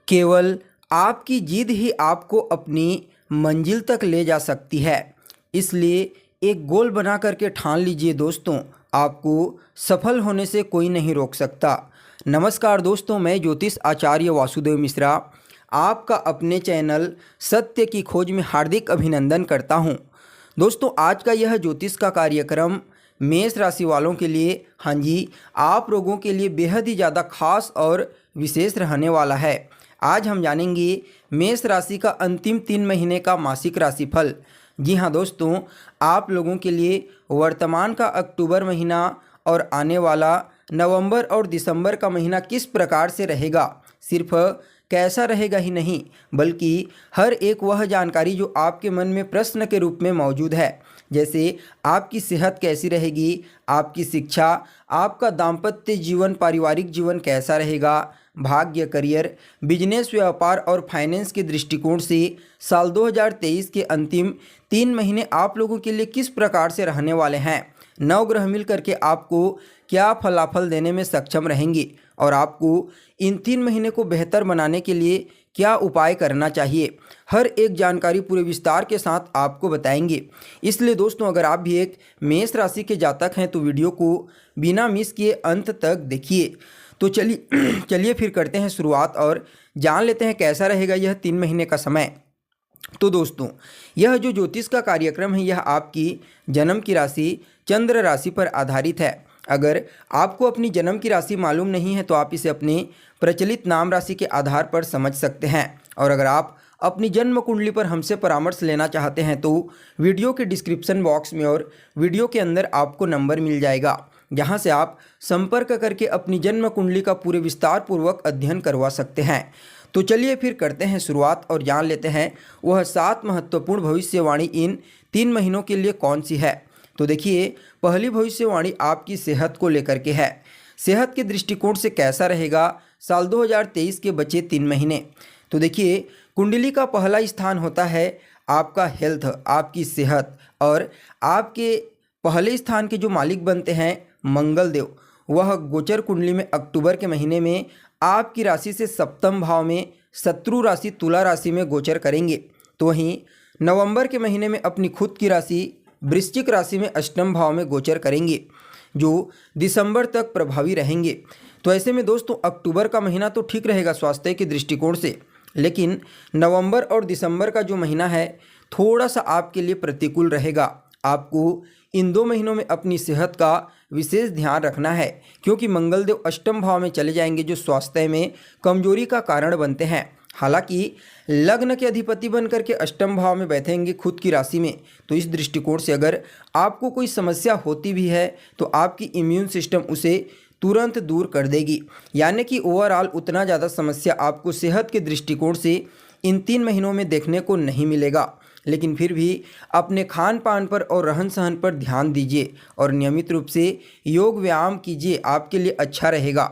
केवल आपकी जिद ही आपको अपनी मंजिल तक ले जा सकती है। इसलिए एक गोल बना करके ठान लीजिए दोस्तों, आपको सफल होने से कोई नहीं रोक सकता। नमस्कार दोस्तों, मैं ज्योतिष आचार्य वासुदेव मिश्रा आपका अपने चैनल सत्य की खोज में हार्दिक अभिनंदन करता हूं। दोस्तों, आज का यह ज्योतिष का कार्यक्रम मेष राशि वालों के लिए, हाँ जी, आप लोगों के लिए बेहद ही ज़्यादा खास और विशेष रहने वाला है। आज हम जानेंगे मेष राशि का अंतिम 3 महीने का मासिक राशिफल। जी हाँ दोस्तों, आप लोगों के लिए वर्तमान का अक्टूबर महीना और आने वाला नवंबर और दिसंबर का महीना किस प्रकार से रहेगा। सिर्फ कैसा रहेगा ही नहीं, बल्कि हर एक वह जानकारी जो आपके मन में प्रश्न के रूप में मौजूद है, जैसे आपकी सेहत कैसी रहेगी, आपकी शिक्षा, आपका दाम्पत्य जीवन, पारिवारिक जीवन कैसा रहेगा, भाग्य, करियर, बिजनेस, व्यापार और फाइनेंस के दृष्टिकोण से साल 2023 के अंतिम 3 महीने आप लोगों के लिए किस प्रकार से रहने वाले हैं। नवग्रह मिल करके आपको क्या फलाफल देने में सक्षम रहेंगे और आपको इन 3 महीने को बेहतर बनाने के लिए क्या उपाय करना चाहिए, हर एक जानकारी पूरे विस्तार के साथ आपको बताएंगे। इसलिए दोस्तों, अगर आप भी एक मेष राशि के जातक हैं तो वीडियो को बिना मिस किए अंत तक देखिए। तो चलिए फिर करते हैं शुरुआत और जान लेते हैं कैसा रहेगा यह 3 महीने का समय। तो दोस्तों, यह जो ज्योतिष का कार्यक्रम है यह आपकी जन्म की राशि चंद्र राशि पर आधारित है। अगर आपको अपनी जन्म की राशि मालूम नहीं है तो आप इसे अपने प्रचलित नाम राशि के आधार पर समझ सकते हैं। और अगर आप अपनी जन्म कुंडली पर हमसे परामर्श लेना चाहते हैं तो वीडियो के डिस्क्रिप्शन बॉक्स में और वीडियो के अंदर आपको नंबर मिल जाएगा, जहां से आप संपर्क करके अपनी जन्म कुंडली का पूरे विस्तार पूर्वक अध्ययन करवा सकते हैं। तो चलिए फिर करते हैं शुरुआत और जान लेते हैं वह 7 महत्वपूर्ण भविष्यवाणी इन 3 महीनों के लिए कौन सी है। तो देखिए, पहली भविष्यवाणी आपकी सेहत को लेकर के है। सेहत के दृष्टिकोण से कैसा रहेगा साल 2023 के बचे 3 महीने। तो देखिए, कुंडली का पहला स्थान होता है आपका हेल्थ, आपकी सेहत, और आपके पहले स्थान के जो मालिक बनते हैं मंगल देव, वह गोचर कुंडली में अक्टूबर के महीने में आपकी राशि से सप्तम भाव में शत्रु राशि तुला राशि में गोचर करेंगे। तो वहीं नवंबर के महीने में अपनी खुद की राशि वृश्चिक राशि में अष्टम भाव में गोचर करेंगे, जो दिसंबर तक प्रभावी रहेंगे। तो ऐसे में दोस्तों, अक्टूबर का महीना तो ठीक रहेगा स्वास्थ्य के दृष्टिकोण से, लेकिन नवंबर और दिसंबर का जो महीना है थोड़ा सा आपके लिए प्रतिकूल रहेगा। आपको इन 2 महीनों में अपनी सेहत का विशेष ध्यान रखना है, क्योंकि मंगलदेव अष्टम भाव में चले जाएंगे, जो स्वास्थ्य में कमजोरी का कारण बनते हैं। हालांकि लग्न के अधिपति बनकर के अष्टम भाव में बैठेंगे खुद की राशि में, तो इस दृष्टिकोण से अगर आपको कोई समस्या होती भी है तो आपकी इम्यून सिस्टम उसे तुरंत दूर कर देगी। यानी कि ओवरऑल उतना ज़्यादा समस्या आपको सेहत के दृष्टिकोण से इन 3 महीनों में देखने को नहीं मिलेगा। लेकिन फिर भी अपने खान पान पर और रहन सहन पर ध्यान दीजिए और नियमित रूप से योग व्यायाम कीजिए, आपके लिए अच्छा रहेगा।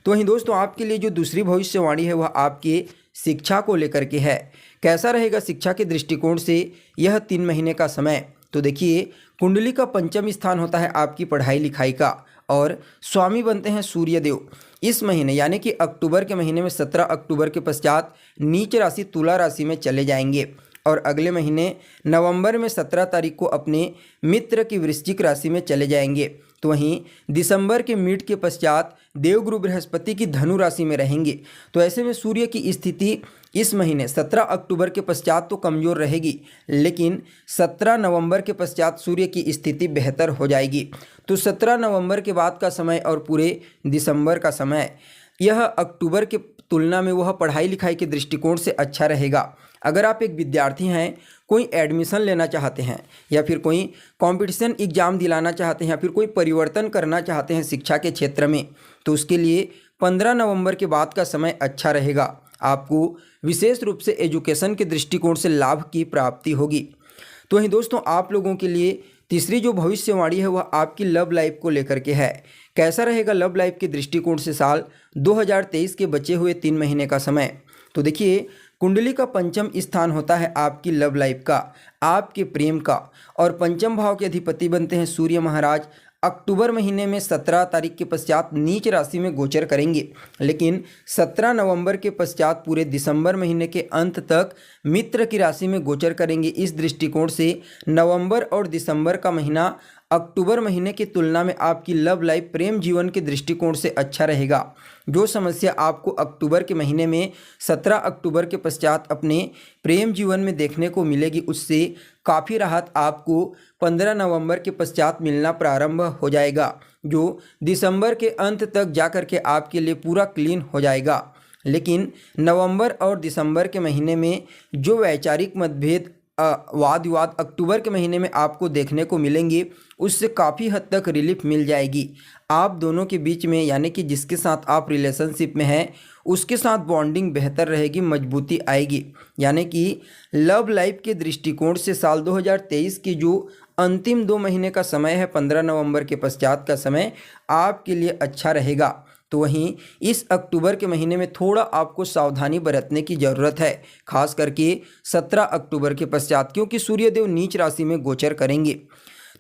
तो वहीं दोस्तों, आपके लिए जो दूसरी भविष्यवाणी है वह आपके शिक्षा को लेकर के है। कैसा रहेगा शिक्षा के दृष्टिकोण से यह 3 महीने का समय। तो देखिए, कुंडली का पंचम स्थान होता है आपकी पढ़ाई लिखाई का, और स्वामी बनते हैं सूर्य देव। इस महीने यानी कि अक्टूबर के महीने में 17 अक्टूबर के पश्चात नीच राशि तुला राशि में चले जाएंगे, और अगले महीने नवंबर में 17 तारीख को अपने मित्र की वृश्चिक राशि में चले जाएंगे। तो वहीं दिसंबर के मिड के पश्चात देवगुरु बृहस्पति की धनु राशि में रहेंगे। तो ऐसे में सूर्य की स्थिति इस महीने 17 अक्टूबर के पश्चात तो कमज़ोर रहेगी, लेकिन 17 नवंबर के पश्चात सूर्य की स्थिति बेहतर हो जाएगी। तो 17 नवंबर के बाद का समय और पूरे दिसंबर का समय, यह अक्टूबर के तुलना में वह पढ़ाई लिखाई के दृष्टिकोण से अच्छा रहेगा। अगर आप एक विद्यार्थी हैं, कोई एडमिशन लेना चाहते हैं, या फिर कोई कंपटीशन एग्जाम दिलाना चाहते हैं, या फिर कोई परिवर्तन करना चाहते हैं शिक्षा के क्षेत्र में, तो उसके लिए 15 नवंबर के बाद का समय अच्छा रहेगा। आपको विशेष रूप से एजुकेशन के दृष्टिकोण से लाभ की प्राप्ति होगी। तो वहीं दोस्तों, आप लोगों के लिए तीसरी जो भविष्यवाणी है वह आपकी लव लाइफ को लेकर के है। कैसा रहेगा लव लाइफ के दृष्टिकोण से साल 2023 के बचे हुए 3 महीने का समय। तो देखिए, कुंडली का पंचम स्थान होता है आपकी लव लाइफ का, आपके प्रेम का, और पंचम भाव के अधिपति बनते हैं सूर्य महाराज, अक्टूबर महीने में 17 तारीख के पश्चात नीच राशि में गोचर करेंगे, लेकिन 17 नवंबर के पश्चात पूरे दिसंबर महीने के अंत तक मित्र की राशि में गोचर करेंगे। इस दृष्टिकोण से नवंबर और दिसंबर का महीना अक्टूबर महीने की तुलना में आपकी लव लाइफ प्रेम जीवन के दृष्टिकोण से अच्छा रहेगा। जो समस्या आपको अक्टूबर के महीने में 17 अक्टूबर के पश्चात अपने प्रेम जीवन में देखने को मिलेगी, उससे काफ़ी राहत आपको 15 नवंबर के पश्चात मिलना प्रारंभ हो जाएगा, जो दिसंबर के अंत तक जाकर के आपके लिए पूरा क्लीन हो जाएगा। लेकिन नवंबर और दिसंबर के महीने में जो वैचारिक मतभेद वाद विवाद अक्टूबर के महीने में आपको देखने को मिलेंगे, उससे काफ़ी हद तक रिलीफ मिल जाएगी। आप दोनों के बीच में, यानी कि जिसके साथ आप रिलेशनशिप में हैं उसके साथ बॉन्डिंग बेहतर रहेगी, मजबूती आएगी। यानी कि लव लाइफ के दृष्टिकोण से साल 2023 की जो अंतिम 2 महीने का समय है, 15 नवंबर के पश्चात का समय आपके लिए अच्छा रहेगा। तो वहीं इस अक्टूबर के महीने में थोड़ा आपको सावधानी बरतने की ज़रूरत है, खास करके 17 अक्टूबर के पश्चात, क्योंकि सूर्यदेव नीच राशि में गोचर करेंगे।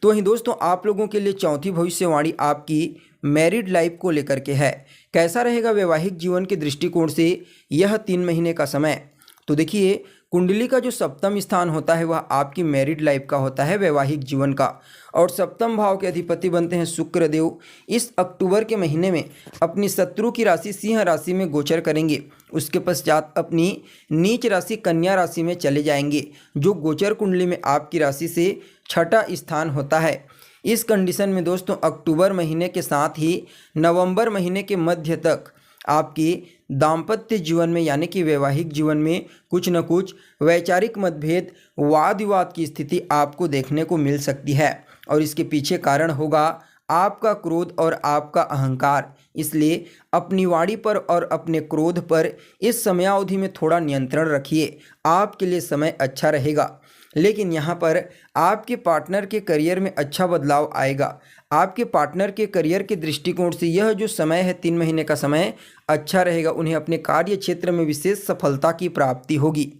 तो वहीं दोस्तों आप लोगों के लिए चौथी भविष्यवाणी आपकी मैरिड लाइफ को लेकर के है। कैसा रहेगा वैवाहिक जीवन के दृष्टिकोण से यह 3 महीने का समय? तो देखिए, कुंडली का जो सप्तम स्थान होता है वह आपकी मैरिड लाइफ का होता है, वैवाहिक जीवन का, और सप्तम भाव के अधिपति बनते हैं शुक्र देव। इस अक्टूबर के महीने में अपनी शत्रु की राशि सिंह राशि में गोचर करेंगे, उसके पश्चात अपनी नीच राशि कन्या राशि में चले जाएंगे, जो गोचर कुंडली में आपकी राशि से 6ठा स्थान होता है। इस कंडीशन में दोस्तों अक्टूबर महीने के साथ ही नवंबर महीने के मध्य तक आपकी दाम्पत्य जीवन में, यानी कि वैवाहिक जीवन में कुछ न कुछ वैचारिक मतभेद वाद विवाद की स्थिति आपको देखने को मिल सकती है, और इसके पीछे कारण होगा आपका क्रोध और आपका अहंकार। इसलिए अपनी वाणी पर और अपने क्रोध पर इस समयावधि में थोड़ा नियंत्रण रखिए, आपके लिए समय अच्छा रहेगा। लेकिन यहाँ पर आपके पार्टनर के करियर में अच्छा बदलाव आएगा। आपके पार्टनर के करियर के दृष्टिकोण से यह जो समय है 3 महीने का समय अच्छा रहेगा, उन्हें अपने कार्य क्षेत्र में विशेष सफलता की प्राप्ति होगी।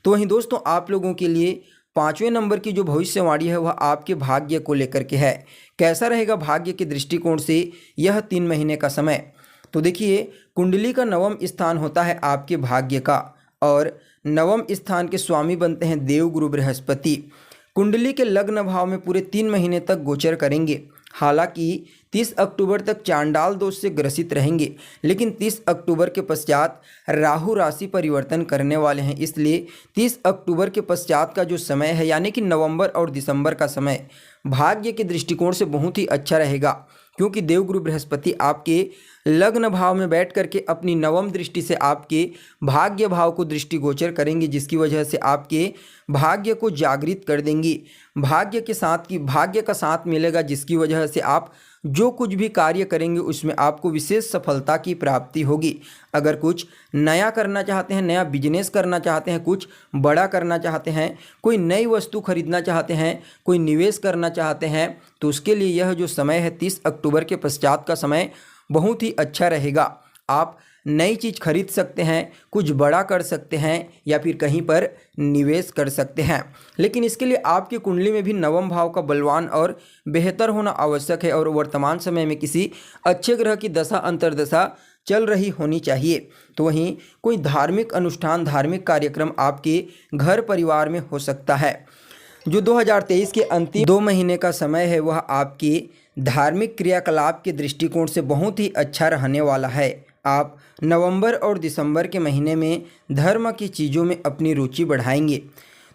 तो वहीं दोस्तों आप लोगों के लिए 5वें नंबर की जो भविष्यवाणी है वह आपके भाग्य को लेकर के है। कैसा रहेगा भाग्य के दृष्टिकोण से यह 3 महीने का समय? तो देखिए, कुंडली का 9वां स्थान होता है आपके भाग्य का, और 9वें स्थान के स्वामी बनते हैं देवगुरु बृहस्पति। कुंडली के लग्न भाव में पूरे 3 महीने तक गोचर करेंगे। हालांकि 30 अक्टूबर तक चांडाल दोष से ग्रसित रहेंगे, लेकिन 30 अक्टूबर के पश्चात राहु राशि परिवर्तन करने वाले हैं। इसलिए 30 अक्टूबर के पश्चात का जो समय है, यानी कि नवंबर और दिसंबर का समय, भाग्य के दृष्टिकोण से बहुत ही अच्छा रहेगा, क्योंकि देवगुरु बृहस्पति आपके लग्न भाव में बैठ करके अपनी 9वीं दृष्टि से आपके भाग्य भाव को दृष्टिगोचर करेंगे, जिसकी वजह से आपके भाग्य को जागृत कर देंगी। भाग्य का साथ मिलेगा, जिसकी वजह से आप जो कुछ भी कार्य करेंगे उसमें आपको विशेष सफलता की प्राप्ति होगी। अगर कुछ नया करना चाहते हैं, नया बिजनेस करना चाहते हैं, कुछ बड़ा करना चाहते हैं, कोई नई वस्तु खरीदना चाहते हैं, कोई निवेश करना चाहते हैं, तो उसके लिए यह जो समय है 30 अक्टूबर के पश्चात का समय बहुत ही अच्छा रहेगा। आप नई चीज़ खरीद सकते हैं, कुछ बड़ा कर सकते हैं, या फिर कहीं पर निवेश कर सकते हैं। लेकिन इसके लिए आपकी कुंडली में भी 9वां भाव का बलवान और बेहतर होना आवश्यक है, और वर्तमान समय में किसी अच्छे ग्रह की दशा अंतर्दशा चल रही होनी चाहिए। तो वहीं कोई धार्मिक अनुष्ठान, धार्मिक कार्यक्रम आपके घर परिवार में हो सकता है। जो 2023 के अंतिम 2 महीने का समय है वह आपके धार्मिक क्रियाकलाप के दृष्टिकोण से बहुत ही अच्छा रहने वाला है। आप नवंबर और दिसंबर के महीने में धर्म की चीज़ों में अपनी रुचि बढ़ाएंगे।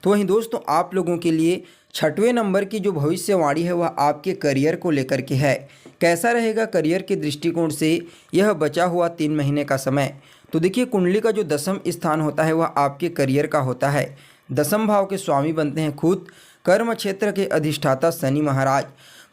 तो वहीं दोस्तों आप लोगों के लिए 6वें नंबर की जो भविष्यवाणी है वह आपके करियर को लेकर के है। कैसा रहेगा करियर के दृष्टिकोण से यह बचा हुआ 3 महीने का समय? तो देखिए, कुंडली का जो 10वां स्थान होता है वह आपके करियर का होता है। 10वें भाव के स्वामी बनते हैं खुद कर्म क्षेत्र के अधिष्ठाता शनि महाराज।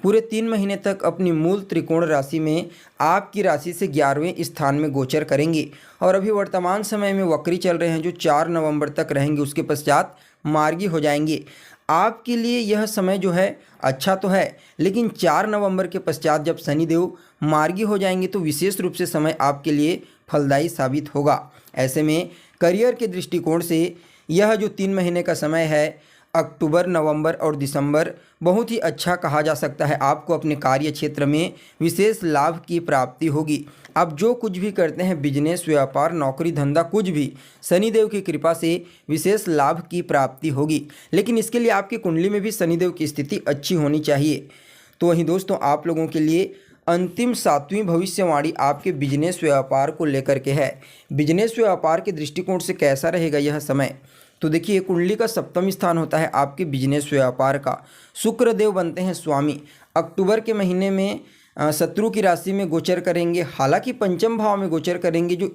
पूरे 3 महीने तक अपनी मूल त्रिकोण राशि में आपकी राशि से 11वें स्थान में गोचर करेंगे, और अभी वर्तमान समय में वक्री चल रहे हैं, जो 4 नवंबर तक रहेंगे। उसके पश्चात मार्गी हो जाएंगे। आपके लिए यह समय जो है अच्छा तो है, लेकिन 4 नवंबर के पश्चात जब शनिदेव मार्गी हो जाएंगे तो विशेष रूप से समय आपके लिए फलदायी साबित होगा। ऐसे में करियर के दृष्टिकोण से यह जो 3 महीने का समय है अक्टूबर, नवंबर और दिसंबर बहुत ही अच्छा कहा जा सकता है। आपको अपने कार्य क्षेत्र में विशेष लाभ की प्राप्ति होगी। आप जो कुछ भी करते हैं, बिजनेस, व्यापार, नौकरी, धंधा, कुछ भी, शनिदेव की कृपा से विशेष लाभ की प्राप्ति होगी। लेकिन इसके लिए आपकी कुंडली में भी शनिदेव की स्थिति अच्छी होनी चाहिए। तो वहीं दोस्तों, आप लोगों के लिए अंतिम 7वीं भविष्यवाणी आपके बिजनेस व्यापार को लेकर के है। बिजनेस व्यापार के दृष्टिकोण से कैसा रहेगा यह समय? तो देखिए, कुंडली का 7वां स्थान होता है आपके बिजनेस व्यापार का। शुक्र देव बनते हैं स्वामी। अक्टूबर के महीने में शत्रु की राशि में गोचर करेंगे। हालांकि पंचम भाव में गोचर करेंगे, जो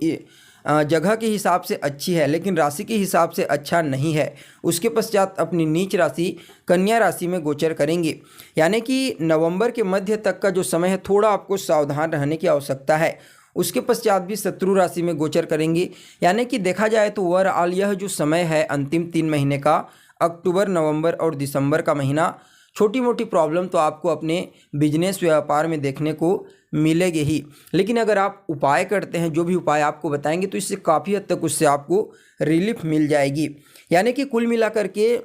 जगह के हिसाब से अच्छी है, लेकिन राशि के हिसाब से अच्छा नहीं है। उसके पश्चात अपनी नीच राशि कन्या राशि में गोचर करेंगे। यानी कि नवंबर के मध्य तक का जो समय है, थोड़ा आपको सावधान रहने की आवश्यकता है। उसके पश्चात भी शत्रु राशि में गोचर करेंगे। यानी कि देखा जाए तो ओवरऑल यह जो समय है अंतिम 3 महीने का, अक्टूबर, नवंबर और दिसंबर का महीना, छोटी मोटी प्रॉब्लम तो आपको अपने बिजनेस व्यापार में देखने को मिलेगी ही। लेकिन अगर आप उपाय करते हैं, जो भी उपाय आपको बताएंगे, तो इससे काफ़ी हद तक उससे आपको रिलीफ मिल जाएगी। यानी कि कुल मिलाकर के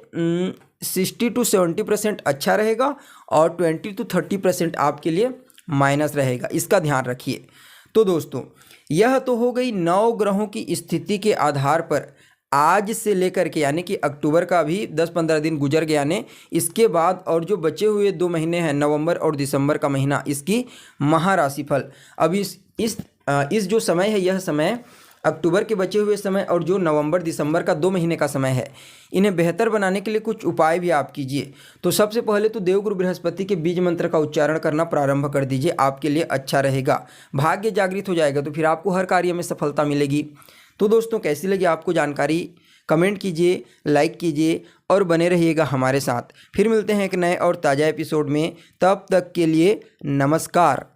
60 to 70% अच्छा रहेगा और 20 to 30% आपके लिए माइनस रहेगा। इसका ध्यान रखिए। तो दोस्तों, यह तो हो गई 9 ग्रहों की स्थिति के आधार पर आज से लेकर के, यानी कि अक्टूबर का भी 10-15 दिन गुजर गया ने, इसके बाद और जो बचे हुए 2 महीने हैं, नवंबर और दिसंबर का महीना, इसकी महाराशिफल। अब इस जो समय है, यह समय अक्टूबर के बचे हुए समय और जो नवंबर दिसंबर का 2 महीने का समय है, इन्हें बेहतर बनाने के लिए कुछ उपाय भी आप कीजिए। तो सबसे पहले तो देवगुरु बृहस्पति के बीज मंत्र का उच्चारण करना प्रारंभ कर दीजिए, आपके लिए अच्छा रहेगा। भाग्य जागृत हो जाएगा, तो फिर आपको हर कार्य में सफलता मिलेगी। तो दोस्तों, कैसी लगी आपको जानकारी? कमेंट कीजिए, लाइक कीजिए और बने रहिएगा हमारे साथ। फिर मिलते हैं एक नए और ताज़ा एपिसोड में। तब तक के लिए नमस्कार।